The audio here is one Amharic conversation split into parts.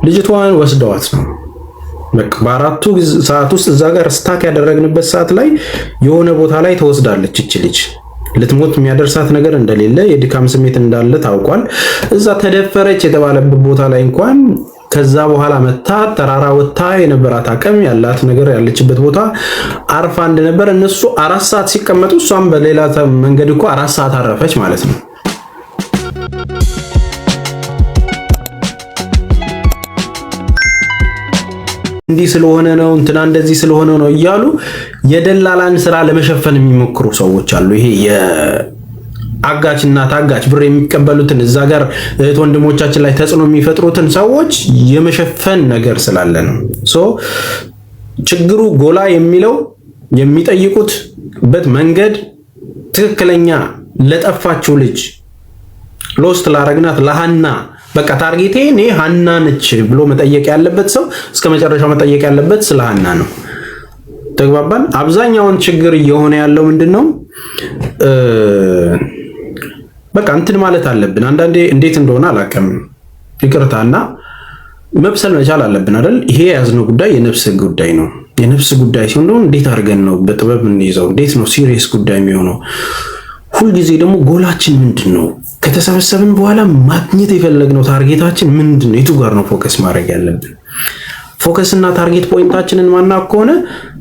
ልጅቷን ወስደዋት ነው በቃ በአራቱ ሰዓት ውስጥ እዛ ጋር ስታክ ያደረግንበት ሰዓት ላይ የሆነ ቦታ ላይ ተወስዳለች እቺ ልጅ። ልትሞት የሚያደርሳት ነገር እንደሌለ የድካም ስሜት እንዳለ ታውቋል። እዛ ተደፈረች የተባለበት ቦታ ላይ እንኳን ከዛ በኋላ መታ ተራራ ወጣ የነበራት አቅም ያላት ነገር ያለችበት ቦታ አርፋ እንደነበር እነሱ 4 ሰዓት ሲቀመጡ እሷም በሌላ መንገድ እኮ 4 ሰዓት አረፈች ማለት ነው። እንዲህ ስለሆነ ነው እንትና እንደዚህ ስለሆነ ነው እያሉ የደላላን ስራ ለመሸፈን የሚሞክሩ ሰዎች አሉ። ይሄ የአጋችና ታጋች ብር የሚቀበሉትን እዛ ጋር እህት ወንድሞቻችን ላይ ተጽዕኖ የሚፈጥሩትን ሰዎች የመሸፈን ነገር ስላለ ነው። ችግሩ ጎላ የሚለው የሚጠይቁትበት መንገድ ትክክለኛ ለጠፋችው ልጅ ሎስት ላረግናት ለሃና በቃ ታርጌቴ እኔ ሃና ነች ብሎ መጠየቅ ያለበት ሰው እስከ መጨረሻው መጠየቅ ያለበት ስለ ሃና ነው። ተግባባን። አብዛኛውን ችግር እየሆነ ያለው ምንድነው? በቃ እንትን ማለት አለብን። አንዳንዴ እንዴት እንደሆነ አላውቅም፣ ይቅርታና መብሰል መቻል አለብን አይደል? ይሄ ያዝነው ጉዳይ የነፍስ ጉዳይ ነው። የነፍስ ጉዳይ ሲሆን ደግሞ እንዴት አድርገን ነው በጥበብ እንይዘው? እንዴት ነው ሲሪየስ ጉዳይ የሚሆነው? ሁልጊዜ ደግሞ ጎላችን ምንድነው? ከተሰበሰብን በኋላ ማግኘት የፈለግነው ታርጌታችን ምንድነው? የቱ ጋር ነው ፎከስ ማድረግ ያለብን? ፎከስ እና ታርጌት ፖይንታችንን ማናቅ ከሆነ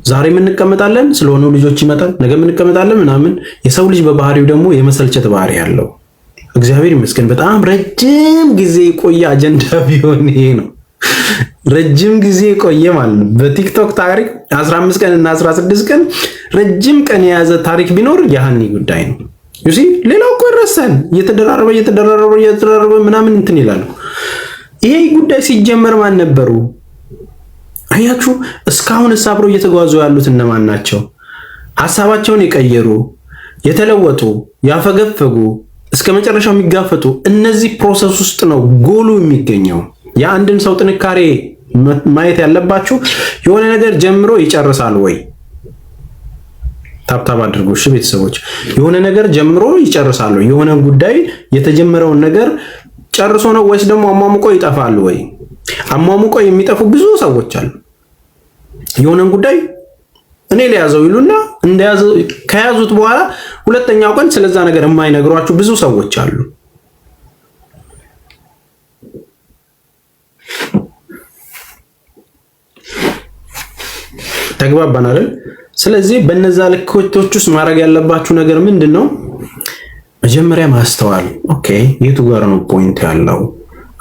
ዛሬ እንቀመጣለን፣ ስለሆኑ ልጆች ይመጣል፣ ነገ እንቀመጣለን ምናምን። የሰው ልጅ በባህሪው ደግሞ የመሰልቸት ባህሪ ያለው እግዚአብሔር ይመስገን በጣም ረጅም ጊዜ የቆየ አጀንዳ ቢሆን ይሄ ነው። ረጅም ጊዜ የቆየ ማለት ነው። በቲክቶክ ታሪክ 15 ቀን እና 16 ቀን ረጅም ቀን የያዘ ታሪክ ቢኖር የሃኒ ጉዳይ ነው። ዩሲ ሌላው እኮ ይረሳል። እየተደራረበ ምናምን እንትን ይላሉ። ይሄ ጉዳይ ሲጀመር ማን ነበሩ? አያችሁ፣ እስካሁን አብረው እየተጓዙ ያሉት እነማን ናቸው? ሐሳባቸውን የቀየሩ የተለወጡ፣ ያፈገፈጉ፣ እስከ መጨረሻው የሚጋፈጡ እነዚህ ፕሮሰስ ውስጥ ነው ጎሉ የሚገኘው። የአንድን ሰው ጥንካሬ ማየት ያለባችሁ የሆነ ነገር ጀምሮ ይጨርሳል ወይ? ታብታብ አድርጉ እሺ ቤተሰቦች። የሆነ ነገር ጀምሮ ይጨርሳል ወይ? የሆነ ጉዳይ የተጀመረውን ነገር ጨርሶ ነው ወይስ ደግሞ አሟሙቆ ይጠፋል ወይ? አሟሙቆ የሚጠፉ ብዙ ሰዎች አሉ። የሆነን ጉዳይ እኔ ለያዘው ይሉና እንደያዘው ከያዙት በኋላ ሁለተኛው ቀን ስለዛ ነገር የማይነግሯችሁ ብዙ ሰዎች አሉ። ተግባባን አይደል? ስለዚህ በነዛ ልኮቶች ውስጥ ማድረግ ያለባችሁ ነገር ምንድነው? መጀመሪያ ማስተዋል። ኦኬ የቱ ጋር ነው ፖይንት ያለው?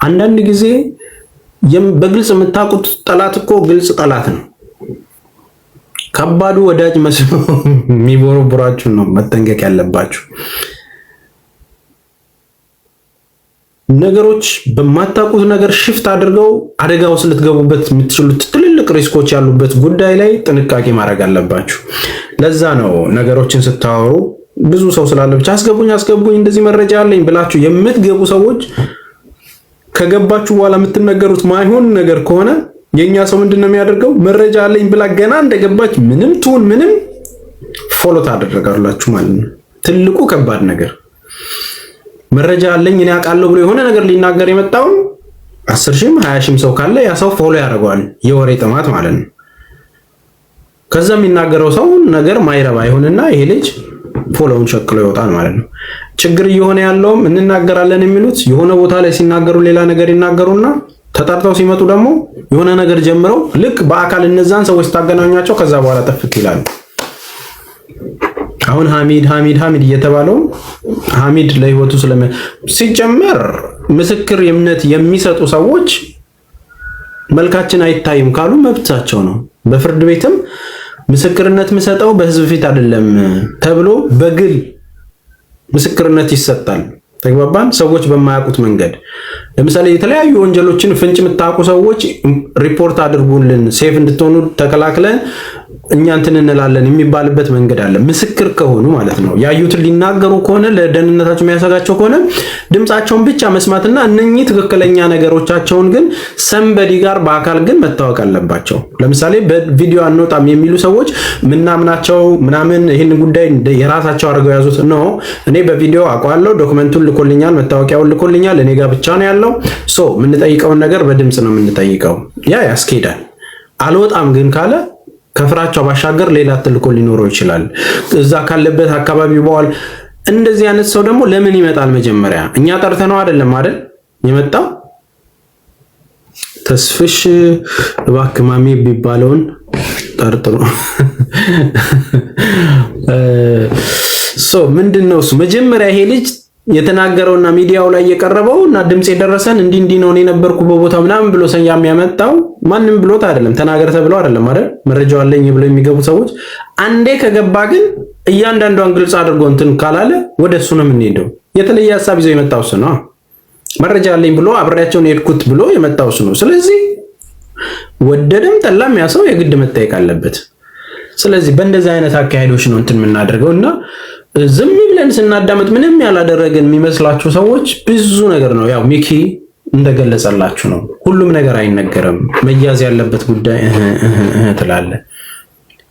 አንዳንድ ጊዜ በግልጽ የምታውቁት ጠላት እኮ ግልጽ ጠላት ነው። ከባዱ ወዳጅ መስሎ የሚቦረቡራችሁ ነው መጠንቀቅ ያለባችሁ። ነገሮች በማታውቁት ነገር ሽፍት አድርገው አደጋ ውስጥ ልትገቡበት የምትችሉት ትልልቅ ሪስኮች ያሉበት ጉዳይ ላይ ጥንቃቄ ማድረግ አለባችሁ። ለዛ ነው ነገሮችን ስታወሩ ብዙ ሰው ስላለ ብቻ አስገቡኝ እንደዚህ መረጃ አለኝ ብላችሁ የምትገቡ ሰዎች ከገባችሁ በኋላ የምትነገሩት ማይሆን ነገር ከሆነ የኛ ሰው ምንድነው የሚያደርገው? መረጃ አለኝ ብላ ገና እንደገባች ምንም ትሁን ምንም ፎሎ ታደርጋላችሁ ማለት ነው። ትልቁ ከባድ ነገር መረጃ አለኝ እኔ አውቃለሁ ብሎ የሆነ ነገር ሊናገር የመጣው 10ሺም 20ሺም ሰው ካለ ያ ሰው ፎሎ ያደርገዋል። የወሬ ጥማት ማለት ነው። ከዛ የሚናገረው ሰው ነገር ማይረባ ይሆንና ይሄ ልጅ ፎሎውን ሸክሎ ይወጣል ማለት ነው። ችግር እየሆነ ያለውም እንናገራለን የሚሉት የሆነ ቦታ ላይ ሲናገሩ ሌላ ነገር ይናገሩና ተጣርተው ሲመጡ ደግሞ የሆነ ነገር ጀምረው ልክ በአካል እነዛን ሰዎች ታገናኟቸው ከዛ በኋላ ጠፍት ይላሉ። አሁን ሐሚድ እየተባለው ሐሚድ ለህይወቱ ሲጀመር ምስክር እምነት የሚሰጡ ሰዎች መልካችን አይታይም ካሉ መብታቸው ነው። በፍርድ ቤትም ምስክርነት የምሰጠው በህዝብ ፊት አይደለም ተብሎ በግል ምስክርነት ይሰጣል። ተግባባን። ሰዎች በማያውቁት መንገድ ለምሳሌ የተለያዩ ወንጀሎችን ፍንጭ የምታውቁ ሰዎች ሪፖርት አድርጉልን፣ ሴፍ እንድትሆኑ ተከላክለን እኛ እንትን እንላለን የሚባልበት መንገድ አለ። ምስክር ከሆኑ ማለት ነው ያዩትን ሊናገሩ ከሆነ ለደህንነታቸው የሚያሰጋቸው ከሆነ ድምጻቸውን ብቻ መስማትና እነኚህ ትክክለኛ ነገሮቻቸውን ግን ሰንበዲ ጋር በአካል ግን መታወቅ አለባቸው። ለምሳሌ በቪዲዮ አንወጣም የሚሉ ሰዎች ምናምናቸው ምናምን ይህን ጉዳይ የራሳቸው አድርገው ያዙት ነው። እኔ በቪዲዮ አውቀዋለሁ፣ ዶክመንቱን ልኮልኛል፣ መታወቂያውን ልኮልኛል፣ እኔ ጋር ብቻ ነው ያለው። ሶ የምንጠይቀውን ነገር በድምጽ ነው የምንጠይቀው። ያ ያስኬዳል። አልወጣም ግን ካለ ከፍራቸው ባሻገር ሌላ ተልኮ ሊኖረው ይችላል። እዛ ካለበት አካባቢ በኋላ እንደዚህ አይነት ሰው ደግሞ ለምን ይመጣል? መጀመሪያ እኛ ጠርተነው አይደለም አይደል የመጣው። ተስፍሽ እባክህ ማሚ የሚባለውን ጠርጥሩ። ምንድነው እሱ መጀመሪያ ይሄ ልጅ የተናገረውና ሚዲያው ላይ የቀረበው እና ድምጽ የደረሰን እንዲህ ነው እኔ ነበርኩ በቦታው ምናምን ብሎ ሰያም ያመጣው ማንንም ብሎት አይደለም፣ ተናገር ተብለው አይደለም አይደል? መረጃው አለኝ ብሎ የሚገቡ ሰዎች አንዴ ከገባ ግን እያንዳንዷን ግልጽ አድርጎ እንትን ካላለ ወደ እሱ ነው የምንሄደው። የተለየ ሐሳብ ይዞ የመጣው እሱ ነው። መረጃ አለኝ ብሎ አብሬያቸውን የሄድኩት ብሎ የመጣው እሱ ነው። ስለዚህ ወደደም ጠላም ያ ሰው የግድ መጠየቅ አለበት። ስለዚህ በእንደዚህ አይነት አካሄዶች ነው እንትን የምናደርገው እና ዝም ብለን ስናዳመጥ ምንም ያላደረገን የሚመስላችሁ ሰዎች ብዙ ነገር ነው። ያው ሚኪ እንደገለጸላችሁ ነው። ሁሉም ነገር አይነገርም። መያዝ ያለበት ጉዳይ ትላለህ።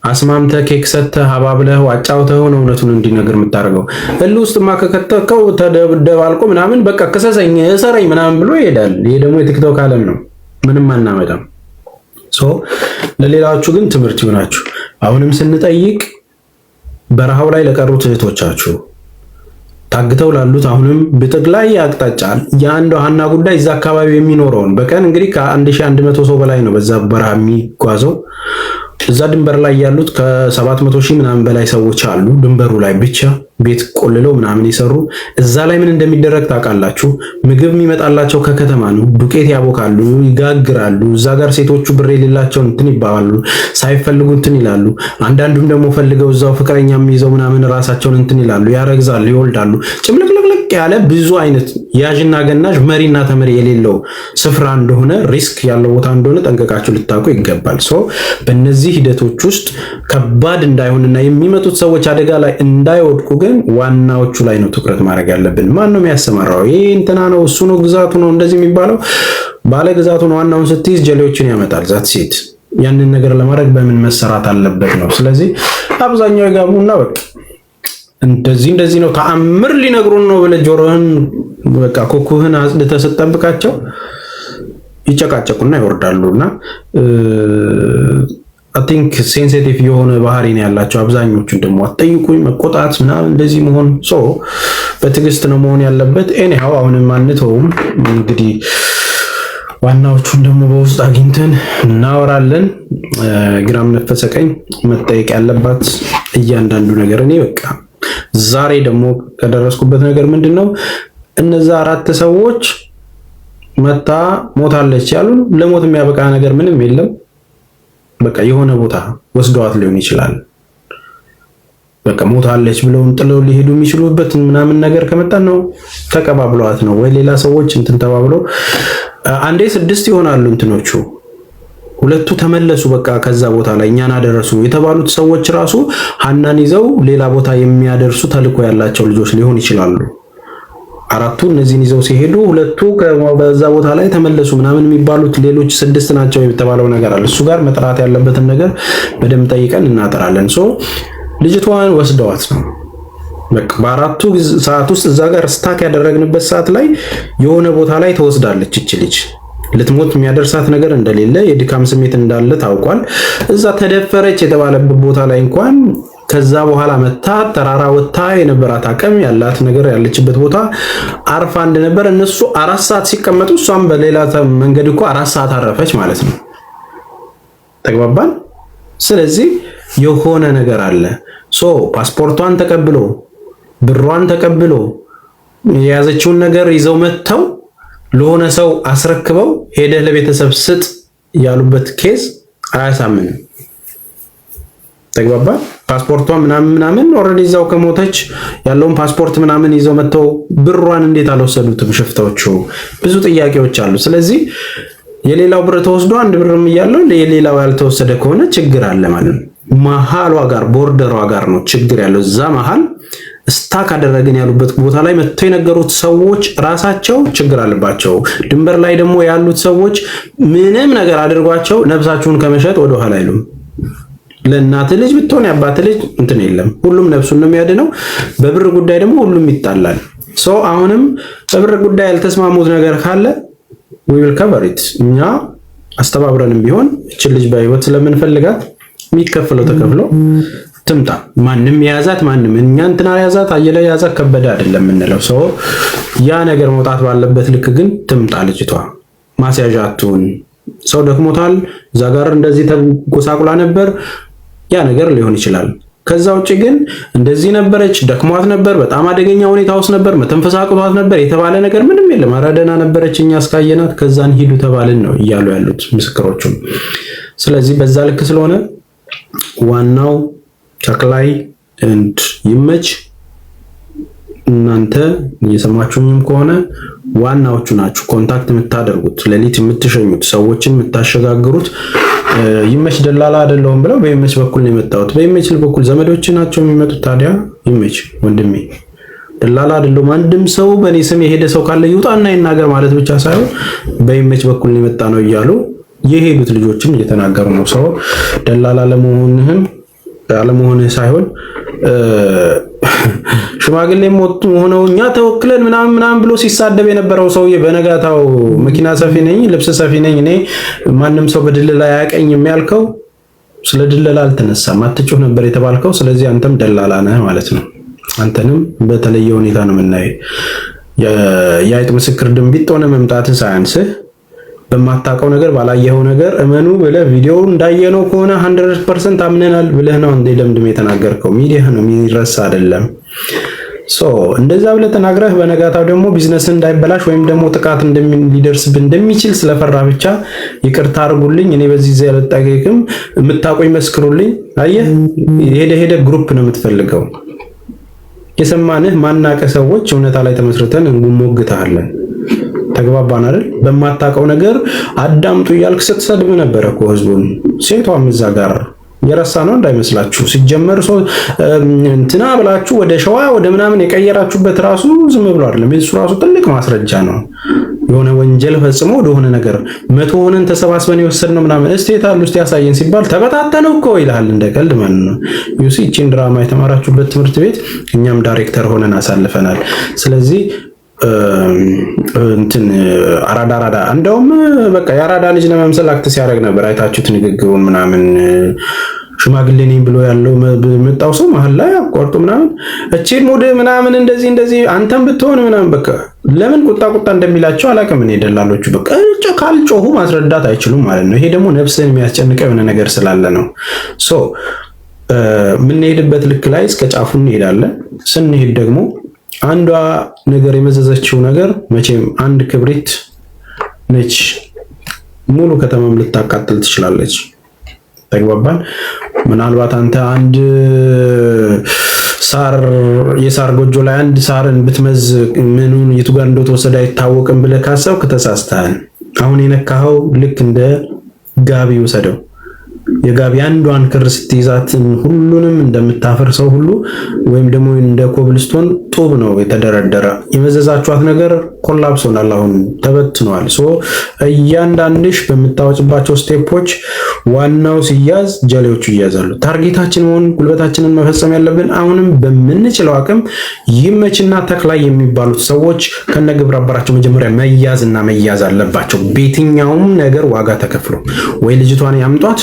አስማምተህ ኬክ ሰጥተህ አባብለህ አጫውተህ ነው እውነቱን እንዲነገር የምታደርገው። እልህ ውስጥማ ከከተከው ተደባልቆ ምናምን በቃ ከሰሰኝ እሰረኝ ምናምን ብሎ ይሄዳል። ይሄ ደግሞ የቲክቶክ ዓለም ነው። ምንም አናመጣም። ለሌላችሁ ግን ትምህርት ይሆናችሁ። አሁንም ስንጠይቅ በረሃው ላይ ለቀሩት እህቶቻችሁ ታግተው ላሉት አሁንም በጠቅላይ አቅጣጫ የአንዱ ሀና ጉዳይ እዛ አካባቢ የሚኖረውን በቀን እንግዲህ ከ1100 ሰው በላይ ነው በዛ በረሃ የሚጓዘው። እዛ ድንበር ላይ ያሉት ከ700 ሺህ ምናምን በላይ ሰዎች አሉ። ድንበሩ ላይ ብቻ ቤት ቆልለው ምናምን ይሰሩ። እዛ ላይ ምን እንደሚደረግ ታውቃላችሁ? ምግብ የሚመጣላቸው ከከተማ ነው። ዱቄት ያቦካሉ፣ ይጋግራሉ። እዛ ጋር ሴቶቹ ብር የሌላቸው እንትን ይባባሉ፣ ሳይፈልጉ እንትን ይላሉ። አንዳንዱም ደግሞ ፈልገው እዛው ፍቅረኛም ይዘው ምናምን ራሳቸውን እንትን ይላሉ፣ ያረግዛሉ፣ ይወልዳሉ። ጭምልቅልቅልቅ ያለ ብዙ አይነት ያዥና ገናዥ መሪና ተመሪ የሌለው ስፍራ እንደሆነ ሪስክ ያለው ቦታ እንደሆነ ጠንቀቃችሁ ልታውቁ ይገባል። በእነዚህ ሂደቶች ውስጥ ከባድ እንዳይሆንና የሚመጡት ሰዎች አደጋ ላይ እንዳይወድቁ ግን ዋናዎቹ ላይ ነው ትኩረት ማድረግ ያለብን። ማን ነው የሚያሰማራው? ይሄ እንትና ነው፣ እሱ ነው፣ ግዛቱ ነው እንደዚህ የሚባለው ባለ ግዛቱ ነው። ዋናውን ስትይዝ ጀሌዎችን ያመጣል። ዛት ሴት ያንን ነገር ለማድረግ በምን መሰራት አለበት ነው። ስለዚህ አብዛኛው ይጋቡና በቃ እንደዚህ ነው ተአምር ሊነግሩን ነው ብለህ ጆሮህን በቃ ኮኩህን አጽድተህ ስትጠብቃቸው ይጨቃጨቁና ይወርዳሉና I think ሴንሲቲቭ የሆነ ባህሪ ነው ያላቸው አብዛኞቹን። ደግሞ አትጠይቁኝ መቆጣት ምናምን እንደዚህ መሆን በትዕግስት ነው መሆን ያለበት። ኤኒሃው አሁንም አንተውም እንግዲህ ዋናዎቹን ደግሞ በውስጥ አግኝተን እናወራለን። ግራም ነፈሰ ቀኝ መጠየቅ ያለባት እያንዳንዱ ነገር እኔ በቃ ዛሬ ደግሞ ከደረስኩበት ነገር ምንድነው እነዛ 4 ሰዎች መታ ሞታለች ያሉን ለሞት የሚያበቃ ነገር ምንም የለም። በቃ የሆነ ቦታ ወስደዋት ሊሆን ይችላል። በቃ ሞታለች ብለውን ጥለው ሊሄዱ የሚችሉበት ምናምን ነገር ከመጣ ነው ተቀባብለዋት ነው ወይ ሌላ ሰዎች እንትን ተባብለው አንዴ 6 ይሆናሉ እንትኖቹ 2ቱ ተመለሱ። በቃ ከዛ ቦታ ላይ እኛን አደረሱ የተባሉት ሰዎች ራሱ ሀናን ይዘው ሌላ ቦታ የሚያደርሱ ተልኮ ያላቸው ልጆች ሊሆን ይችላሉ። 4ቱ እነዚህን ይዘው ሲሄዱ 2ቱ በዛ ቦታ ላይ ተመለሱ ምናምን የሚባሉት ሌሎች 6 ናቸው የተባለው ነገር አለ። እሱ ጋር መጥራት ያለበትን ነገር በደንብ ጠይቀን እናጠራለን። ልጅቷን ወስደዋት ነው በቃ በ4ቱ ሰዓት ውስጥ እዛ ጋር ስታክ ያደረግንበት ሰዓት ላይ የሆነ ቦታ ላይ ተወስዳለች። እቺ ልጅ ልትሞት የሚያደርሳት ነገር እንደሌለ የድካም ስሜት እንዳለ ታውቋል። እዛ ተደፈረች የተባለበት ቦታ ላይ እንኳን ከዛ በኋላ መታ ተራራ ወጣ የነበራት አቅም ያላት ነገር ያለችበት ቦታ አርፋ እንደነበር እነሱ 4 ሰዓት ሲቀመጡ እሷም በሌላ መንገድ እኮ 4 ሰዓት አረፈች ማለት ነው። ተግባባን። ስለዚህ የሆነ ነገር አለ። ፓስፖርቷን ተቀብሎ ብሯን ተቀብሎ የያዘችውን ነገር ይዘው መተው ለሆነ ሰው አስረክበው ሄደህ ለቤተሰብ ስጥ ያሉበት ኬዝ አያሳምንም። ተግባባ። ፓስፖርቷን ምናምን ኦሬዲ ይዘው ከሞተች ያለውን ፓስፖርት ምናምን ይዘው መተው ብሯን እንዴት አልወሰዱትም ሽፍታዎቹ? ብዙ ጥያቄዎች አሉ። ስለዚህ የሌላው ብር ተወስዶ አንድ ብርም እያለው የሌላው ያልተወሰደ ከሆነ ችግር አለ ማለት ነው። መሃሏ ጋር ቦርደሯ ጋር ነው ችግር ያለው። እዛ መሃል ስታክ አደረግን ያሉበት ቦታ ላይ መጥተው የነገሩት ሰዎች ራሳቸው ችግር አለባቸው። ድንበር ላይ ደግሞ ያሉት ሰዎች ምንም ነገር አድርጓቸው ነፍሳችሁን ከመሸጥ ወደ ኋላ አይሉም። ለእናት ልጅ ብትሆን ያባት ልጅ እንትን የለም፣ ሁሉም ነፍሱን ነው የሚያድነው። በብር ጉዳይ ደግሞ ሁሉም ይጣላል። አሁንም በብር ጉዳይ ያልተስማሙት ነገር ካለ we will cover it። እኛ አስተባብረንም ቢሆን እቺ ልጅ በህይወት ስለምንፈልጋት የሚከፈለው ተከፍሎ ትምጣ። ማንም የያዛት ማንም እኛ እንትና ያዛት አየለ ያዛት ከበደ አይደለም የምንለው። ያ ነገር መውጣት ባለበት ልክ ግን ትምጣ ልጅቷ። ማስያዣቱን ሰው ደክሞታል፣ እዛ ጋር እንደዚህ ተጎሳቁላ ነበር፣ ያ ነገር ሊሆን ይችላል። ከዛ ውጪ ግን እንደዚህ ነበረች፣ ደክሟት ነበር፣ በጣም አደገኛ ሁኔታ ውስጥ ነበር፣ መተንፈስ አቅቷት ነበር የተባለ ነገር ምንም የለም። አራደና ነበረች፣ እኛ እስካየናት ከዛን ሂዱ ተባልን ነው እያሉ ያሉት ምስክሮቹም። ስለዚህ በዛ ልክ ስለሆነ ዋናው ተክላይ እንድ ይመች። እናንተ እየሰማችሁኝም ከሆነ ዋናዎቹ ናችሁ ኮንታክት የምታደርጉት፣ ሌሊት የምትሸኙት፣ ሰዎችን የምታሸጋግሩት። ይመች ደላላ አይደለሁም ብለው በይመች በኩል ነው የመጣሁት። በይመች በኩል ዘመዶች ናቸው የሚመጡት። ታዲያ ይመች ወንድሜ ደላላ አይደለሁም። አንድም ሰው በእኔ ስም የሄደ ሰው ካለ ይውጣና ይናገር ማለት ብቻ ሳይሆን በይመች በኩል ነው የመጣ ነው እያሉ የሄዱት ልጆችም እየተናገሩ ነው። ሰው ደላላ አለመሆንህ ሳይሆን ሽማግሌም ሆነው እኛ ተወክለን ምናምን ብሎ ሲሳደብ የነበረው ሰውዬ በነጋታው መኪና ሰፊ ነኝ፣ ልብስ ሰፊ ነኝ፣ እኔ ማንም ሰው በድለላ አያቀኝም ያልከው ስለ ድለላ አልተነሳም፣ አትጮህ ነበር የተባልከው። ስለዚህ አንተም ደላላ ነህ ማለት ነው። አንተንም በተለየ ሁኔታ ነው የምናየው። የአይጥ ምስክር ድንቢጥ ሆነ መምጣትህ ሳያንስህ በማታውቀው ነገር ባላየኸው ነገር እመኑ ብለህ ቪዲዮው እንዳየነው ከሆነ 100% አምነናል ብለህ ነው እንደ ደምድም የተናገርከው። ሚዲያ ነው የሚረሳ አይደለም። እንደዛ ብለህ ተናግረህ በነጋታው ደግሞ ቢዝነስ እንዳይበላሽ ወይም ደግሞ ጥቃት ሊደርስብህ እንደሚችል ስለፈራ ብቻ ይቅርታ አድርጉልኝ፣ እኔ በዚህ ዘይ አልጠየቅም፣ የምታውቁኝ መስክሩልኝ። አየህ ሄደ ግሩፕ ነው የምትፈልገው። የሰማንህ ማናቀ ሰዎች እውነታ ላይ ተመስርተን እንሞግታለን። ተግባባን አይደል? በማታውቀው ነገር አዳምጡ እያልክ ስትሰድብ ነበር እኮ ህዝቡን። ሴቷም እዛ ጋር የረሳ ነው እንዳይመስላችሁ። ሲጀመር እንትና ብላችሁ ወደ ሸዋ ወደ ምናምን የቀየራችሁበት ራሱ ዝም ብሎ አይደለም። እሱ ራሱ ትልቅ ማስረጃ ነው። የሆነ ወንጀል ፈጽሞ ወደሆነ ነገር 100 ሆነን ተሰባስበን የወሰድነው ምናምን እስቴት አሉ እስቲ ያሳየን ሲባል ተበታተነው እኮ ይልሃል እንደ ቀልድ ማለት ነው። ዩሲ እቺን ድራማ የተማራችሁበት ትምህርት ቤት እኛም ዳይሬክተር ሆነን አሳልፈናል። ስለዚህ እንትን አራዳ እንደውም በቃ የአራዳ ልጅ ለመምሰል አክት ሲያደርግ ነበር። አይታችሁት ንግግሩን ምናምን ሽማግሌ ነኝ ብሎ ያለው መጣው ሰው መሀል ላይ አቋርጦ ምናምን እቺን ሙድ ምናምን እንደዚህ አንተም ብትሆን ምናምን በቃ ለምን ቁጣ እንደሚላቸው አላውቅም። እኔ ደላሎቹ በቃ ካልጮሁ ማስረዳት አይችሉም ማለት ነው። ይሄ ደግሞ ነፍስን የሚያስጨንቀው የሆነ ነገር ስላለ ነው። የምንሄድበት ልክ ላይ እስከ ጫፉ እንሄዳለን። ስንሄድ ደግሞ አንዷ ነገር የመዘዘችው ነገር መቼም አንድ ክብሪት ነች፣ ሙሉ ከተማም ልታቃጥል ትችላለች። ተግባባን። ምናልባት አንተ አንድ የሳር ጎጆ ላይ አንድ ሳርን ብትመዝ ምኑን የቱ ጋር እንደተወሰደ አይታወቅም ብለህ ካሰብክ ተሳስተሃል። አሁን የነካኸው ልክ እንደ ጋቢ ውሰደው። የጋቢ አንዷን ክር ስትይዛት ሁሉንም እንደምታፈርሰው ሁሉ ወይም ደግሞ እንደ ኮብልስቶን ጡብ ነው የተደረደረ። የመዘዛችኋት ነገር ኮላፕስ ሆናል፣ አሁን ተበትኗል። እያንዳንድሽ በምታወጭባቸው ስቴፖች ዋናው ሲያዝ ጀሌዎቹ ይያዛሉ። ታርጌታችን መሆን ጉልበታችንን መፈጸም ያለብን አሁንም በምንችለው አቅም ይመችና ተክላይ የሚባሉት ሰዎች ከነግብረ አበራቸው መጀመሪያ መያዝ አለባቸው። በየትኛውም ነገር ዋጋ ተከፍሎ ወይ ልጅቷን ያምጧት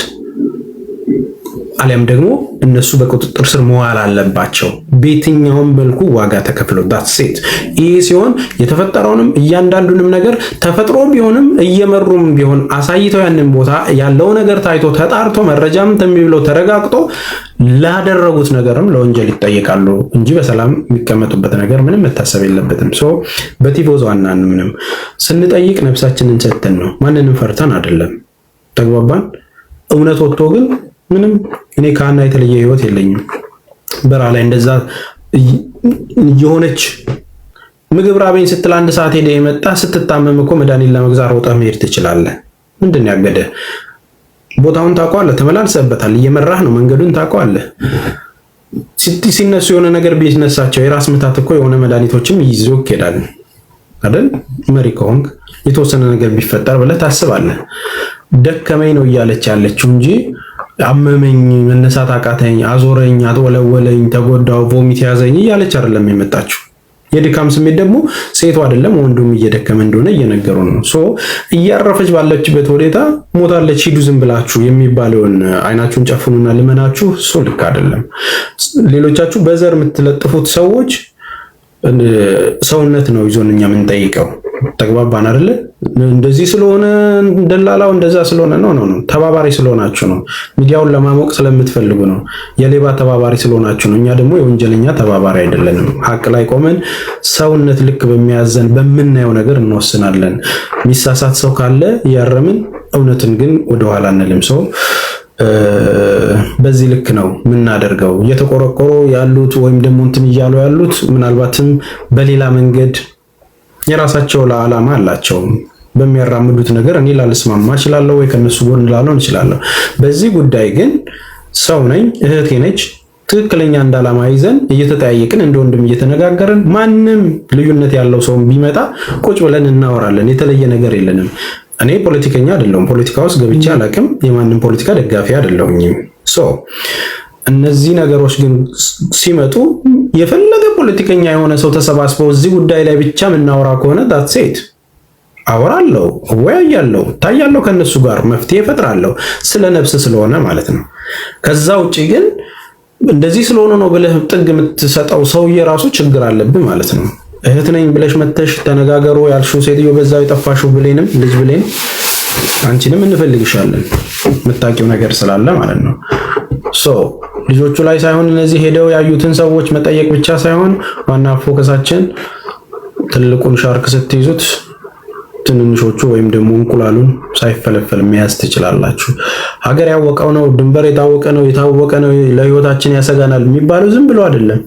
አሊያም ደግሞ እነሱ በቁጥጥር ስር መዋል አለባቸው። በየትኛውም መልኩ ዋጋ ተከፍለው that's it። ይህ ሲሆን የተፈጠረውንም እያንዳንዱንም ነገር ተፈጥሮ ቢሆንም እየመሩም ቢሆን አሳይተው ያንን ቦታ ያለው ነገር ታይቶ ተጣርቶ መረጃም ተሚብለው ተረጋግጦ ላደረጉት ነገርም ለወንጀል ይጠየቃሉ እንጂ በሰላም የሚቀመጡበት ነገር ምንም መታሰብ የለበትም። በቲፎዞ ምንም ስንጠይቅ ነፍሳችንን ሰጥተን ነው፣ ማንንም ፈርተን አይደለም። ተግባባን። እውነት ወጥቶ ግን ምንም እኔ ከአና የተለየ ህይወት የለኝም። በራ ላይ እንደዛ የሆነች ምግብ ራበኝ ስትል 1 ሰዓት ሄደ የመጣ ስትታመም እኮ መድኃኒት ለመግዛት ሮጠህ መሄድ ትችላለህ። ምንድን ያገደ? ቦታውን ታውቀዋለህ፣ ተመላልሰበታል፣ እየመራህ ነው፣ መንገዱን ታውቀዋለህ። ሲነሱ የሆነ ነገር ቢነሳቸው የራስ ምታት እኮ የሆነ መድኃኒቶችም ይዞ ይሄዳል አይደል? መሪ ከሆንክ የተወሰነ ነገር ቢፈጠር ብለህ ታስባለህ። ደከመኝ ነው እያለች ያለችው እንጂ አመመኝ፣ መነሳት አቃተኝ፣ አዞረኝ፣ አትወለወለኝ፣ ተጎዳው፣ ቮሚት ያዘኝ እያለች አይደለም የመጣችው። የድካም ስሜት ደግሞ ሴቱ አይደለም ወንዱም እየደከመ እንደሆነ እየነገሩ ነው። ሶ እያረፈች ባለችበት ሁኔታ ሞታለች ሂዱ ዝም ብላችሁ የሚባለውን አይናችሁን ጨፍኑና ልመናችሁ እሱ ልክ አይደለም። ሌሎቻችሁ በዘር የምትለጥፉት ሰዎች ሰውነት ነው ይዞን እኛ የምንጠይቀው። ተግባባን አይደለ? እንደዚህ ስለሆነ ደላላው እንደዛ ስለሆነ ነው ተባባሪ ስለሆናችሁ ነው። ሚዲያውን ለማሞቅ ስለምትፈልጉ ነው። የሌባ ተባባሪ ስለሆናችሁ ነው። እኛ ደግሞ የወንጀለኛ ተባባሪ አይደለንም። ሀቅ ላይ ቆመን ሰውነት ልክ በሚያዘን በምናየው ነገር እንወስናለን። የሚሳሳት ሰው ካለ እያረምን እውነትን ግን ወደኋላ አንልም። ሰው በዚህ ልክ ነው የምናደርገው። እየተቆረቆሩ ያሉት ወይም ደግሞ እንትን እያሉ ያሉት ምናልባትም በሌላ መንገድ የራሳቸው ዓላማ አላቸው። በሚያራምዱት ነገር እኔ ላልስማማ እችላለሁ ወይ ከነሱ ጎን ላልሆን እችላለሁ። በዚህ ጉዳይ ግን ሰው ነኝ፣ እህቴ ነች። ትክክለኛ እንዳላማ ይዘን እየተጠያየቅን እንደ ወንድም እየተነጋገርን ማንም ልዩነት ያለው ሰው ቢመጣ ቁጭ ብለን እናወራለን። የተለየ ነገር የለንም። እኔ ፖለቲከኛ አይደለሁም። ፖለቲካ ውስጥ ገብቼ አላውቅም። የማንም ፖለቲካ ደጋፊ አይደለሁኝም። እነዚህ ነገሮች ግን ሲመጡ የፈለገ ፖለቲከኛ የሆነ ሰው ተሰባስበው እዚህ ጉዳይ ላይ ብቻ የምናወራ ከሆነ that's it። አወራለሁ፣ እወያያለሁ፣ ታያለሁ፣ ከነሱ ጋር መፍትሄ እፈጥራለሁ፣ ስለ ነፍስ ስለሆነ ማለት ነው። ከዛ ውጪ ግን እንደዚህ ስለሆነ ነው ብለህ ጥግ የምትሰጠው ሰውዬ ራሱ ችግር አለብህ ማለት ነው። እህት ነኝ ብለሽ መተሽ ተነጋገሩ ያልሽው ሴትዮ በዛው የጠፋሽው ብሌንም ልጅ ብሌን አንቺንም እንፈልግሻለን የምታውቂው ነገር ስላለ ማለት ነው። ልጆቹ ላይ ሳይሆን እነዚህ ሄደው ያዩትን ሰዎች መጠየቅ ብቻ ሳይሆን ዋና ፎከሳችን ትልቁን ሻርክ ስትይዙት ትንንሾቹ ወይም ደግሞ እንቁላሉን ሳይፈለፈል መያዝ ትችላላችሁ። ሀገር ያወቀው ነው፣ ድንበር የታወቀ ነው፣ ለህይወታችን ያሰጋናል የሚባለው ዝም ብሎ አይደለም።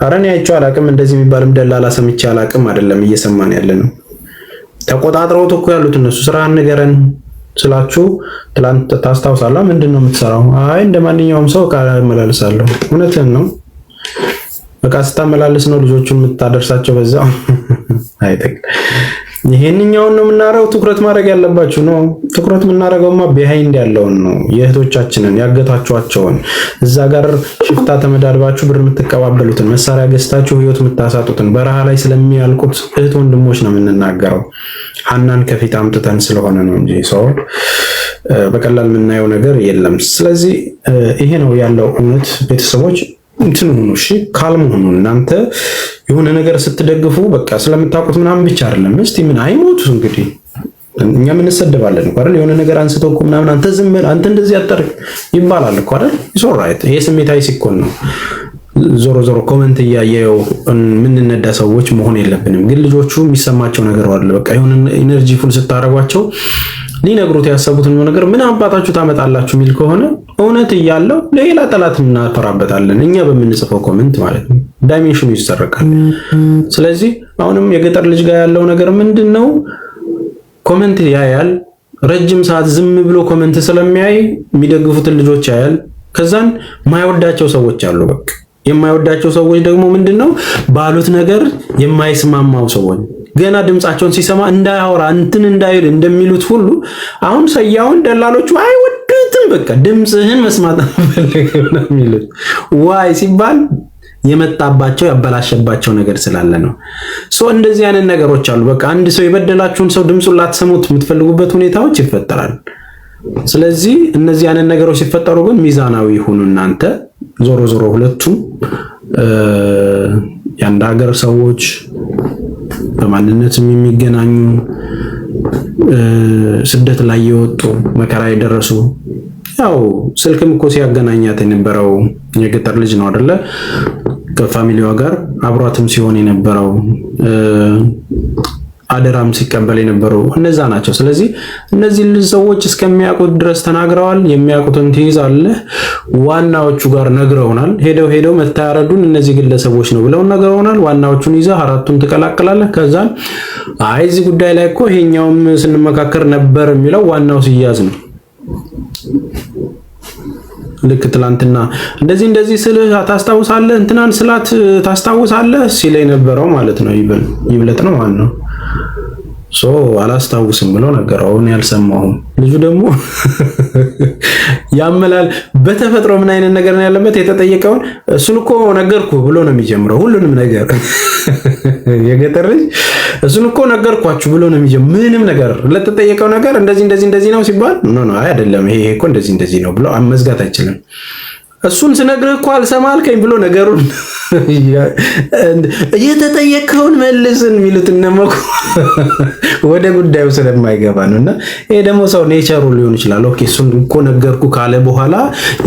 አረን ያይቻው አላቅም እንደዚህ የሚባልም ደላላ ሰምቼ አላቅም አይደለም እየሰማን ያለ ነው። ተቆጣጥረውት እኮ ያሉት እነሱ ስራ ንገረን ስላችሁ ትላንት ታስታውሳለህ? ምንድነው የምትሰራው? አይ እንደማንኛውም ሰው ካመላልሳለሁ። እውነትን ነው። በቃ ስታመላልስ ነው ልጆቹን የምታደርሳቸው በዛው አይተክ ይሄንኛውን ነው የምናረው። ትኩረት ማድረግ ያለባችሁ ነው። ትኩረት የምናረገውማ ቢሃይንድ ያለውን ነው። የእህቶቻችንን ያገታችኋቸውን እዛ ጋር ሽፍታ ተመዳድባችሁ ብር የምትቀባበሉትን መሳሪያ ገዝታችሁ ህይወት የምታሳጡትን በረሃ ላይ ስለሚያልቁት እህት ወንድሞች ነው የምንናገረው። ሀናን ከፊት አምጥተን ስለሆነ ነው እንጂ ሰው በቀላል የምናየው ነገር የለም። ስለዚህ ይሄ ነው ያለው እውነት። ቤተሰቦች እንትን ሁኑ፣ እሺ ካልም ሁኑ። እናንተ የሆነ ነገር ስትደግፉ በቃ ስለምታውቁት ምናምን ብቻ አይደለም። እስቲ ምን አይሞቱ እንግዲህ እኛ ምን እንሰደባለን እኮ አይደል? የሆነ ነገር አንስተው እኮ ምናምን አንተ ዝም በል አንተ እንደዚህ አታርግ ይባላል እኮ አይደል? ኢትስ ኦልራይት። ይሄ ስሜታዊ ሲኮን ነው። ዞሮ ዞሮ ኮመንት እያየው የምንነዳ ሰዎች መሆን የለብንም። ግን ልጆቹ የሚሰማቸው ነገር አለ። በቃ የሆነ ኢነርጂ ፉል ስታረጓቸው ሊነግሩት ያሰቡትን ነገር ምን አባታችሁ ታመጣላችሁ የሚል ከሆነ እውነት እያለው ሌላ ጠላት እናፈራበታለን። እኛ በምንጽፈው ኮመንት ማለት ነው። ዳይሜንሽኑ ይሰረቃል። ስለዚህ አሁንም የገጠር ልጅ ጋር ያለው ነገር ምንድነው? ኮመንት ያያል። ረጅም ሰዓት ዝም ብሎ ኮመንት ስለሚያይ የሚደግፉትን ልጆች ያያል። ከዛን የማይወዳቸው ሰዎች አሉ። በቃ የማይወዳቸው ሰዎች ደግሞ ምንድነው? ባሉት ነገር የማይስማማው ሰዎች ገና ድምጻቸውን ሲሰማ እንዳያወራ እንትን እንዳይል እንደሚሉት ሁሉ አሁን ሰያውን ደላሎቹ አይወዱትም። በቃ ድምጽህን መስማት አንፈልግም ነው የሚሉት። ዋይ ሲባል የመጣባቸው ያበላሸባቸው ነገር ስላለ ነው። እንደዚህ አይነት ነገሮች አሉ። በቃ አንድ ሰው የበደላችሁን ሰው ድምጹን ላትሰሙት የምትፈልጉበት ሁኔታዎች ይፈጠራል። ስለዚህ እነዚህ አይነት ነገሮች ሲፈጠሩ ግን ሚዛናዊ ሁኑ እናንተ። ዞሮ ዞሮ ሁለቱም የአንድ ሀገር ሰዎች በማንነትም የሚገናኙ ስደት ላይ የወጡ መከራ የደረሱ ያው ስልክም እኮ ሲያገናኛት የነበረው የገጠር ልጅ ነው አይደለ? ከፋሚሊዋ ጋር አብሯትም ሲሆን የነበረው አደራም ሲቀበል የነበረው እነዛ ናቸው። ስለዚህ እነዚህ ሰዎች እስከሚያውቁት ድረስ ተናግረዋል። የሚያውቁትን ትይዛለህ። ዋናዎቹ ጋር ነግረውናል። ሄደው መታረዱን እነዚህ ግለሰቦች ነው ብለው ነግረውናል። ዋናዎቹን ይዘህ አራቱን ትቀላቅላለህ። ከዛን አይ እዚህ ጉዳይ ላይ እኮ ይሄኛውም ስንመካከር ነበር የሚለው ዋናው ሲያዝ ነው። ልክ ትላንትና እንደዚህ ስልህ ታስታውሳለህ፣ እንትናን ስላት ታስታውሳለህ ሲል የነበረው ማለት ነው። ይብለጥ ነው ማለት ነው። አላስታውስም ብሎ ነገረው። አሁን ያልሰማሁም ልጁ ደግሞ ያመላል። በተፈጥሮ ምን አይነት ነገር ነው ያለበት? የተጠየቀውን እሱን እኮ ነገርኩ ብሎ ነው የሚጀምረው። ሁሉንም ነገር የገጠር ልጅ እሱን እኮ ነገርኳችሁ ብሎ ነው የሚጀምረው። ምንም ነገር ለተጠየቀው ነገር እንደዚህ ነው ሲባል ኖ አይደለም፣ ይሄ እኮ እንደዚህ ነው ብሎ መዝጋት አይችልም። እሱን ስነግርህ እኮ አልሰማልከኝ ብሎ ነገሩን የተጠየቀውን መልስን የሚሉት እነመኩ ወደ ጉዳዩ ስለማይገባ ነውና፣ ይሄ ደግሞ ሰው ኔቸሩ ሊሆን ይችላል። ኦኬ እሱን እኮ ነገርኩ ካለ በኋላ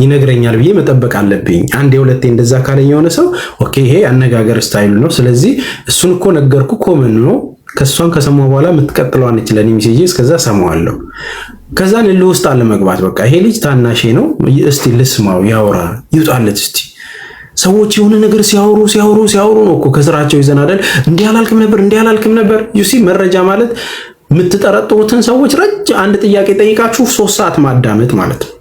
ይነግረኛል ብዬ መጠበቅ አለብኝ። አንዴ ሁለቴ እንደዛ ካለኝ የሆነ ሰው ኦኬ ይሄ አነጋገር ስታይሉ ነው። ስለዚህ እሱን እኮ ነገርኩ ኮመን ነው። ከሷን ከሰማው በኋላ የምትቀጥለው አንቺ ለኔ ሜሴጅ እስከዛ ሰማዋለሁ። ከዛ ልልህ ውስጥ አለ መግባት። በቃ ይሄ ልጅ ታናሼ ነው፣ እስቲ ልስማው፣ ያውራ፣ ይውጣለት እስቲ። ሰዎች የሆነ ነገር ሲያወሩ ነው እኮ ከስራቸው ይዘን አይደል? እንዲህ አላልክም ነበር። ዩሲ መረጃ ማለት የምትጠረጥሩትን ሰዎች አንድ ጥያቄ ጠይቃችሁ 3 ሰዓት ማዳመጥ ማለት ነው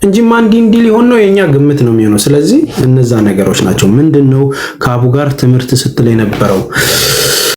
እንጂማ እንዲህ ሊሆን ነው የኛ ግምት ነው የሚሆነው። ስለዚህ እነዛ ነገሮች ናቸው። ምንድነው ከአቡ ጋር ትምህርት ስትል የነበረው?